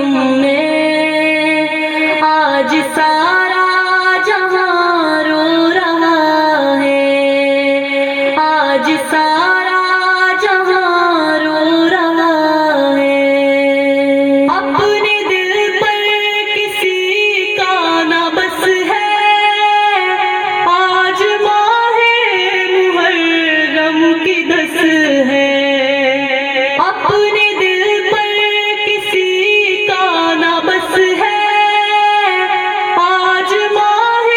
غم میں آج سارا جہاں رو رہا ہے، آج سارا جہاں رو رہا ہے۔ اپنے دل پر کسی کا نہ بس ہے، آج ماہ محرم کی دس ہے۔ اپنے دل پر کسی کا نہ بس ہے، آج ماہ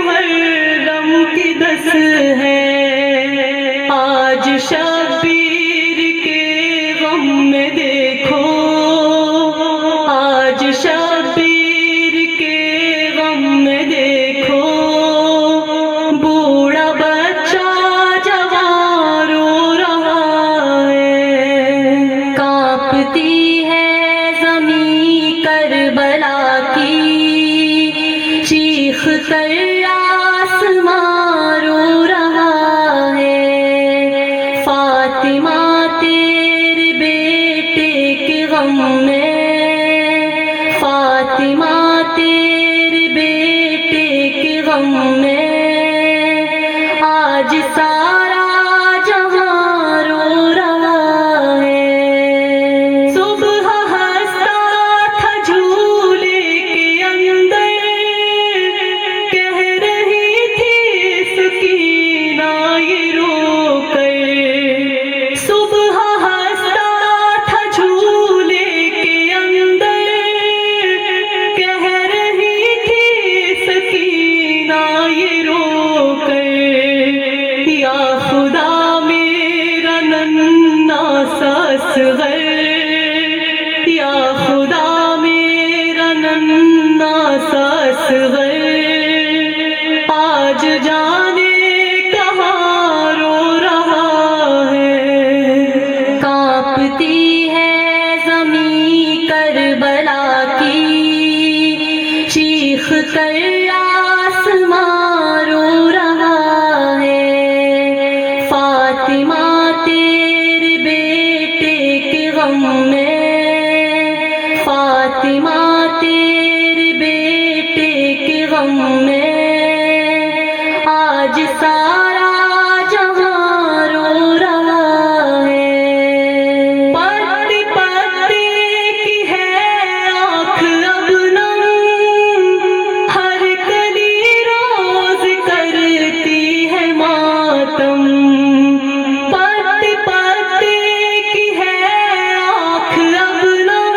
محرم کی دس ہے۔ آج شبیر کے غم میں دیکھو، آج شبیر کے غم میں دیکھو، بوڑھا بچہ جوان رو رہا ہے۔ کانپتی ہے زمین کربلا کی، چیخ کر آسمان رو رہا ہے۔ فاطمہ تیرے بیٹے کے غم میں، فاطمہ تیرے بیٹے کے غم میں آج سارا جہاں رو رہا ہے۔ صبح ہنستا تھا جھولے کے اندر، کہہ رہی تھی سکینہ یہ رو کر۔ صبح ہنستا تھا جھولے کے اندر، کہہ رہی تھی سکینہ یہ رو کر، یا خدا میرا ننھا سا اصغر، یا خدا میرا ننھا سا اصغر آج جانے کہاں رو رہا ہے۔ کانپتی ہے زمین کربلا کی، چیخ کر آسمان رو رہا ہے۔ فاطمہ تیرے بیٹے کے غم میں، فاطمہ تیرے بیٹے کے غم میں آج سارا جہاں رو رہا ہے۔ پتے پتے کی ہے آنکھ اب نم، ہر کلی روز کرتی ہے ماتم۔ پتے پتے کی ہے آنکھ اب نم،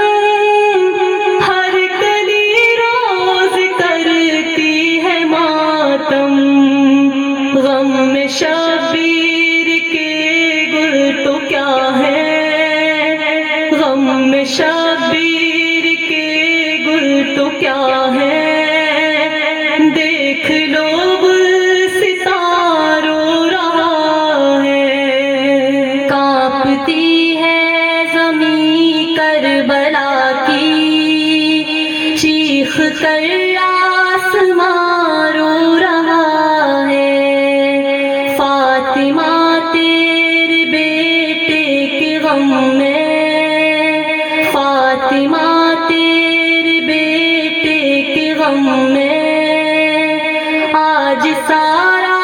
ہر کلی روز کرتی ہے ماتم۔ غم میں شبیر کے گل تو کیا ہے، غم میں شبیر کے گل تو کیا ہے، دیکھ لو گلستان رو رہا ہے۔ کانپتی ہے زمین کربلا کی، چیخ کر آسمان رو رہا ہے۔ فاطمہ تیرے بیٹے کے غم میں، فاطمہ تیرے بیٹے کے غم میں آج سارا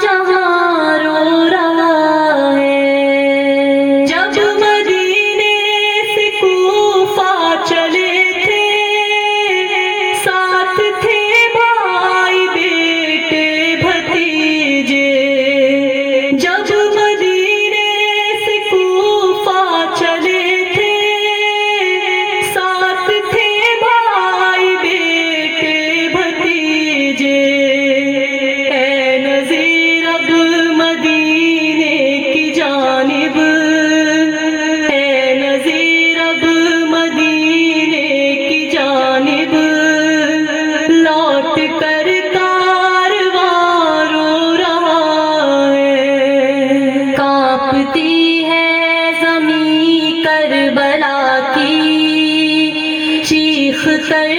جہاں رو رہا ہے۔ جب مدینے سے کوفہ چلے تھے، ساتھ تھے بھائی بیٹے بھتیجے۔ جب مدینے سے کوفہ چلے تھے، ساتھ تھے بھائی بیٹے بھتیجے۔ اے نذیر اب مدینے کی جانب، اے نذیر اب مدینے کی جانب لوٹ کر کارواں رو رہا ہے۔ کانپتی ہے زمین کربلا کی، چیخ کر